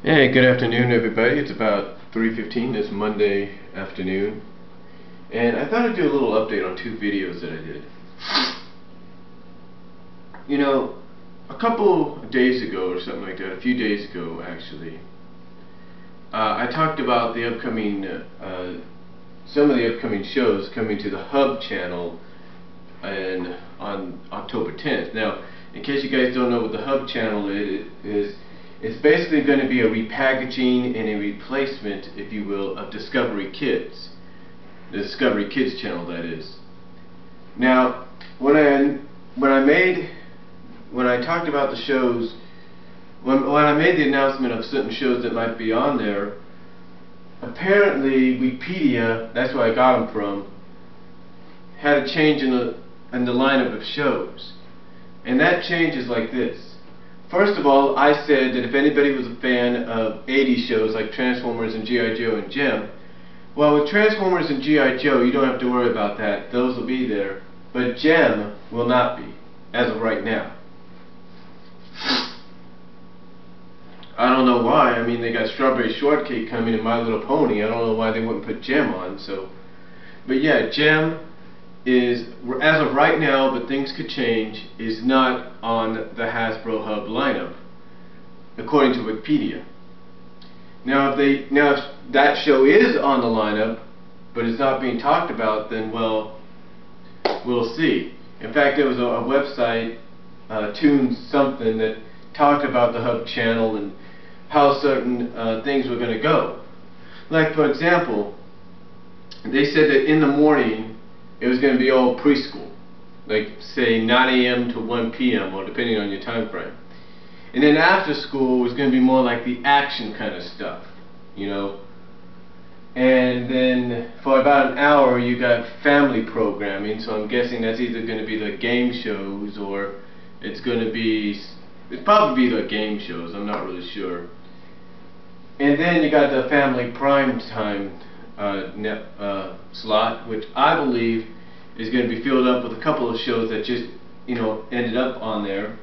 Hey, good afternoon everybody. It's about 3:15 this Monday afternoon, and I thought I'd do a little update on two videos that I did. You know, a couple days ago or something like that, a few days ago actually, I talked about the upcoming, some of the upcoming shows coming to the Hub channel on October 10th. Now, in case you guys don't know what the Hub channel is, it's basically going to be a repackaging and a replacement, if you will, of Discovery Kids. The Discovery Kids channel, that is. Now, when I talked about the shows, when I made the announcement of certain shows that might be on there, apparently Wikipedia, that's where I got them from, had a change in the lineup of shows. And that change is like this. First of all, I said that if anybody was a fan of 80s shows like Transformers and G.I. Joe and Gem, well, with Transformers and G.I. Joe, you don't have to worry about that. Those will be there. But Gem will not be, as of right now. I don't know why. I mean, they got Strawberry Shortcake coming and My Little Pony. I don't know why they wouldn't put Gem on. But yeah, Gem is, as of right now, but things could change, is not on the Hasbro Hub lineup, according to Wikipedia. Now, if that show is on the lineup, but it's not being talked about, then, well, we'll see. In fact, there was a website, Toon something, that talked about the Hub channel and how certain things were going to go. Like, for example, they said that in the morning it was going to be all preschool, like say 9 a.m. to 1 p.m. or depending on your time frame. And then after school was going to be more like the action kind of stuff, you know. And then for about an hour you got family programming, so I'm guessing that's either going to be the game shows or it's probably be the game shows, I'm not really sure. And then you got the family prime time slot, which I believe is going to be filled up with a couple of shows that just, you know, ended up on there.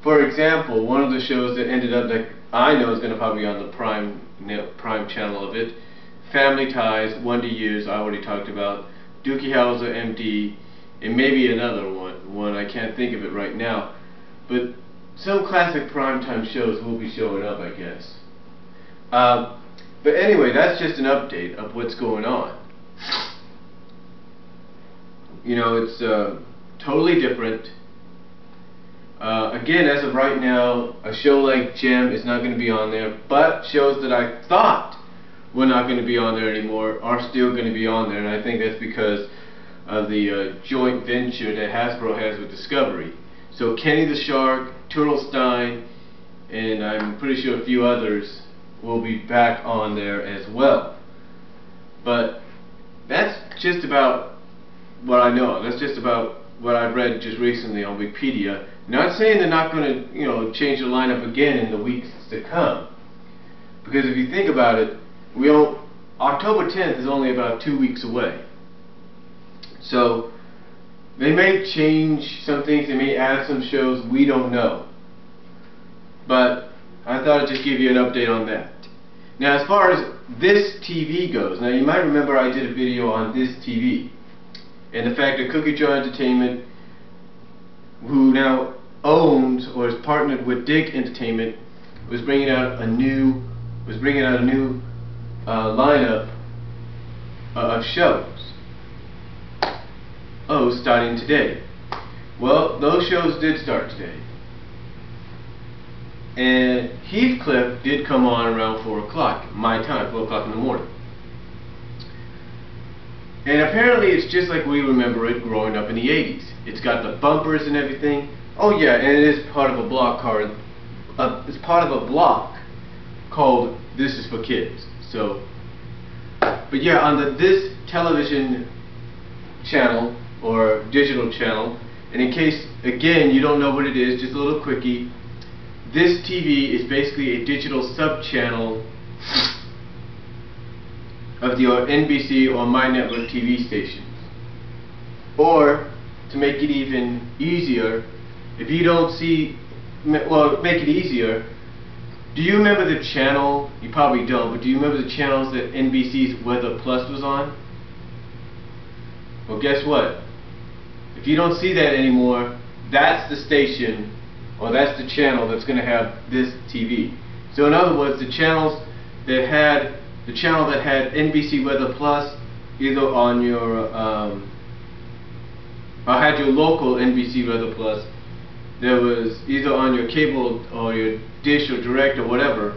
For example, one of the shows that ended up that I know is going to probably be on the prime channel of it, Family Ties, Wonder Years, I already talked about, Dookie Howser, MD, and maybe another one, I can't think of it right now. But some classic primetime shows will be showing up, I guess. But anyway, that's just an update of what's going on. You know, it's totally different. Again, as of right now, a show like Gem is not going to be on there, but shows that I thought were not going to be on there anymore are still going to be on there, and I think that's because of the joint venture that Hasbro has with Discovery. So Kenny the Shark, Turtle Stein, and I'm pretty sure a few others will be back on there as well. But that's just about what I know. That's just about what I've read just recently on Wikipedia. Not saying they're not going to, you know, change the lineup again in the weeks to come. Because if you think about it, October 10th is only about 2 weeks away. So they may change some things, they may add some shows, we don't know. But I thought I'd just give you an update on that. Now, as far as ThisTV goes, now you might remember I did a video on ThisTV and the fact that Cookie Jar Entertainment, who now owns or is partnered with Dig Entertainment, was bringing out a new lineup of shows. Starting today. Well, those shows did start today. And Heathcliff did come on around 4 o'clock, my time, 4 o'clock in the morning. And apparently it's just like we remember it growing up in the 80s. It's got the bumpers and everything. Oh yeah, and it is part of a block it's part of a block called This Is For Kids. So, but yeah, on the This television channel or digital channel, and in case again you don't know what it is, just a little quickie. ThisTV is basically a digital sub-channel of the NBC or My Network TV stations. Or, to make it even easier, if you don't see, well, make it easier, Do you remember the channel? You probably don't, but do you remember the channels that NBC's Weather Plus was on? Well, guess what? If you don't see that anymore, that's the station, or that's the channel that's going to have ThisTV. So in other words, the channel that had NBC Weather Plus, either on your or had your local NBC Weather Plus, there was either on your cable or your dish or direct or whatever.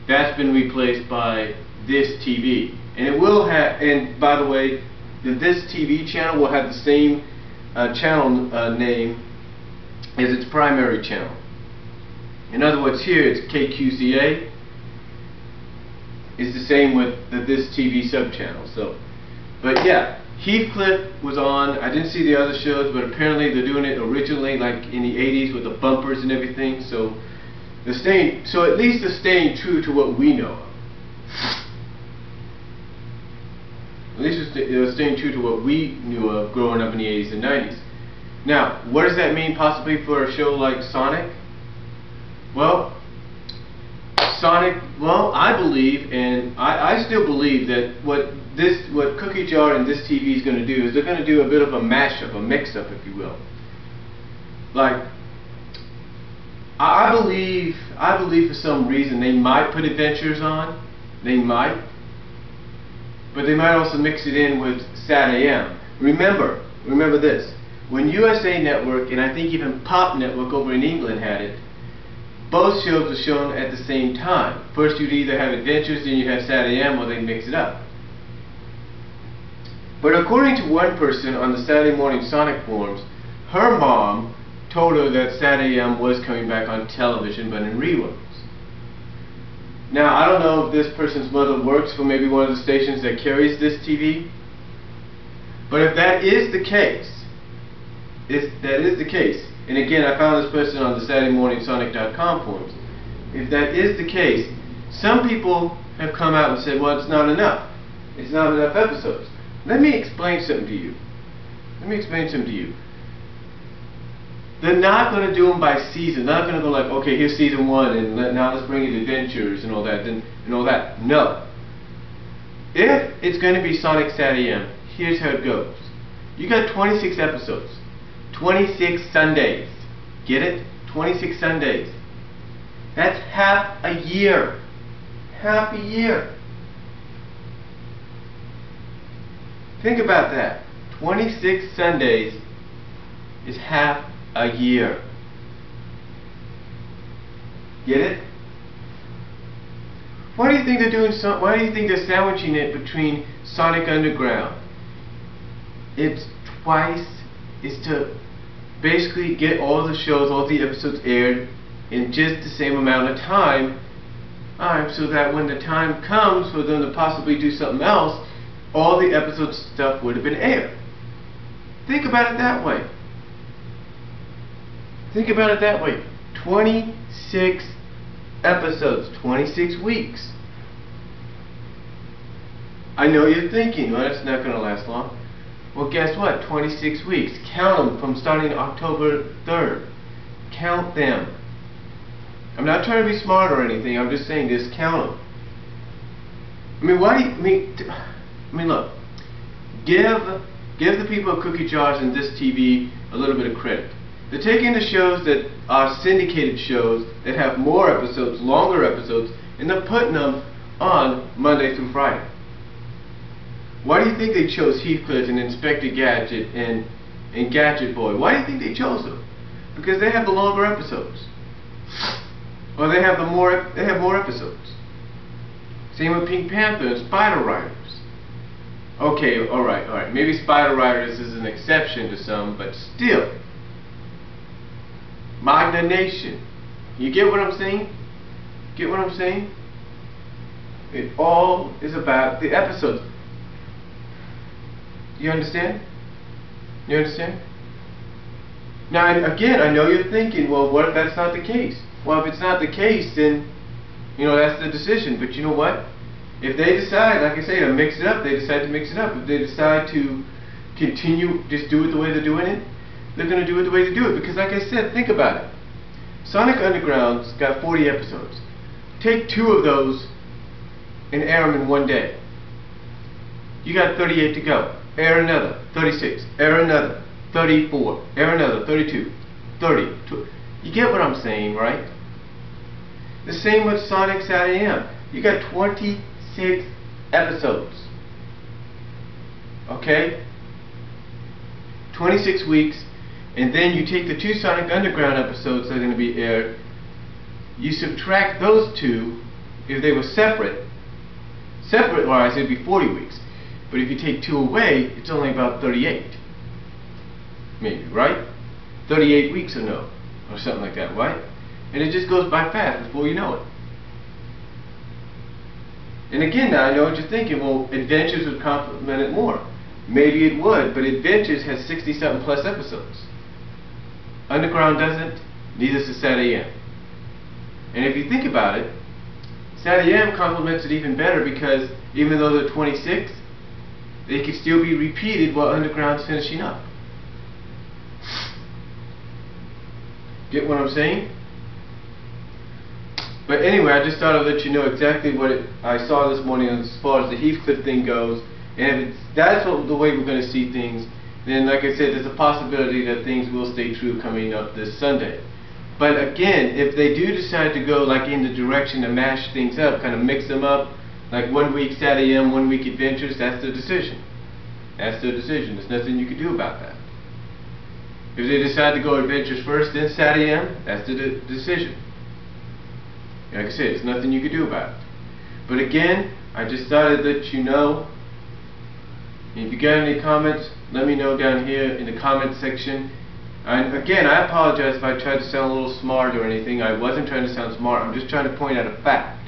That's been replaced by ThisTV, and it will have. And by the way, the ThisTV channel will have the same channel name as its primary channel. In other words, here it's KQZA. It's the same with the ThisTV subchannel. So, but yeah, Heathcliff was on. I didn't see the other shows, but apparently they're doing it originally, like in the '80s, with the bumpers and everything. So at least they're staying true to what we know of. At least they're staying true to what we knew of growing up in the '80s and '90s. Now, what does that mean possibly for a show like Sonic? Well, I believe, and I still believe that what Cookie Jar and ThisTV is going to do is they're going to do a bit of a mashup, a mix-up, if you will. Like, I believe for some reason they might put Adventures on. They might. But they might also mix it in with Sat AM. Remember this. When USA Network, and I think even Pop Network over in England had it, both shows were shown at the same time. First you'd either have Adventures, then you'd have Sat AM, or they'd mix it up. But according to one person on the Saturday Morning Sonic forums, her mom told her that Sat AM was coming back on television, but in reruns. Now, I don't know if this person's mother works for maybe one of the stations that carries ThisTV, but if that is the case, and again, I found this person on the SaturdayMorningSonic.com forums, if that is the case, some people have come out and said, well, it's not enough. It's not enough episodes. Let me explain something to you. They're not going to do them by season. They're not going to go like, okay, here's season 1, and now let's bring in Adventures and all that, and all that. No. If it's going to be Sonic Sat AM, here's how it goes. You got 26 episodes. 26 Sundays. Get it? 26 Sundays. That's half a year. Half a year. Think about that. 26 Sundays is half a year. Get it? Why do you think they're doing why do you think they're sandwiching it between Sonic Underground? It's to basically get all the shows, all the episodes aired in just the same amount of time, so that when the time comes for them to possibly do something else, all the episode stuff would have been aired. Think about it that way. Think about it that way. 26 episodes, 26 weeks. I know you're thinking, well, that's not going to last long. Well, guess what? 26 weeks. Count them from starting October 3rd. Count them. I'm not trying to be smart or anything. I'm just saying, just count them. I mean, look. Give the people at Cookie Jars and ThisTV a little bit of credit. They're taking the shows that are syndicated shows that have more episodes, longer episodes, and they're putting them on Monday through Friday. Why do you think they chose Heathcliff and Inspector Gadget and Gadget Boy? Why do you think they chose them? Because they have the longer episodes, or they have more episodes. Same with Pink Panther and Spider Riders. Okay, all right. Maybe Spider Riders is an exception to some, but still. Magna Nation. You get what I'm saying? Get what I'm saying? It all is about the episodes. You understand? You understand? Now, again, I know you're thinking, well, what if that's not the case? Well, if it's not the case, then, that's the decision. But you know what? If they decide, like I say, to mix it up, they decide to mix it up. If they decide to continue, just do it the way they're doing it, they're going to do it the way they do it. Because like I said, think about it. Sonic Underground's got 40 episodes. take 2 of those and air them in one day. You got 38 to go. Air another, 36. Air another, 34. Air another, 32. 30. You get what I'm saying, right? The same with Sonic SatAM. You got 26 episodes. Okay? 26 weeks, and then you take the 2 Sonic Underground episodes that are going to be aired, you subtract those 2, if they were separate-wise, it'd be 40 weeks. But if you take 2 away, it's only about 38. Maybe, right? 38 weeks or no, or something like that, right? And it just goes by fast before you know it. And again, now I know what you're thinking, well, Adventures would complement it more. Maybe it would, but Adventures has 60-something plus episodes. Underground doesn't, neither does SatAM. And if you think about it, SatAM complements it even better because even though they're 26, they can still be repeated while Underground's finishing up. Get what I'm saying? But anyway, I just thought I'd let you know exactly what I saw this morning as far as the Heathcliff thing goes. And if that's the way we're going to see things, then like I said, there's a possibility that things will stay true coming up this Sunday. But again, if they do decide to go like in the direction to mash things up, kind of mix them up, like 1 week SatAM, 1 week Adventures, that's their decision. That's their decision. There's nothing you can do about that. If they decide to go Adventures first, then SatAM, that's the decision. Like I said, there's nothing you can do about it. But again, I just thought I'd let you know. If you got any comments, let me know down here in the comment section. And again, I apologize if I tried to sound a little smart or anything. I wasn't trying to sound smart. I'm just trying to point out a fact.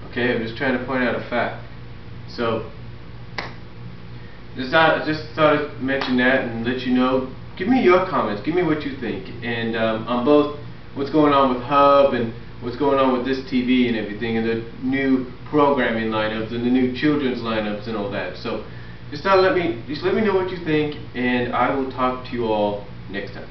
Okay, I'm just trying to point out a fact. So, just thought I'd mention that and let you know. Give me your comments. Give me what you think. And on both what's going on with Hub and what's going on with ThisTV and everything, and the new programming lineups and the new children's lineups and all that. So just let me know what you think, and I will talk to you all next time.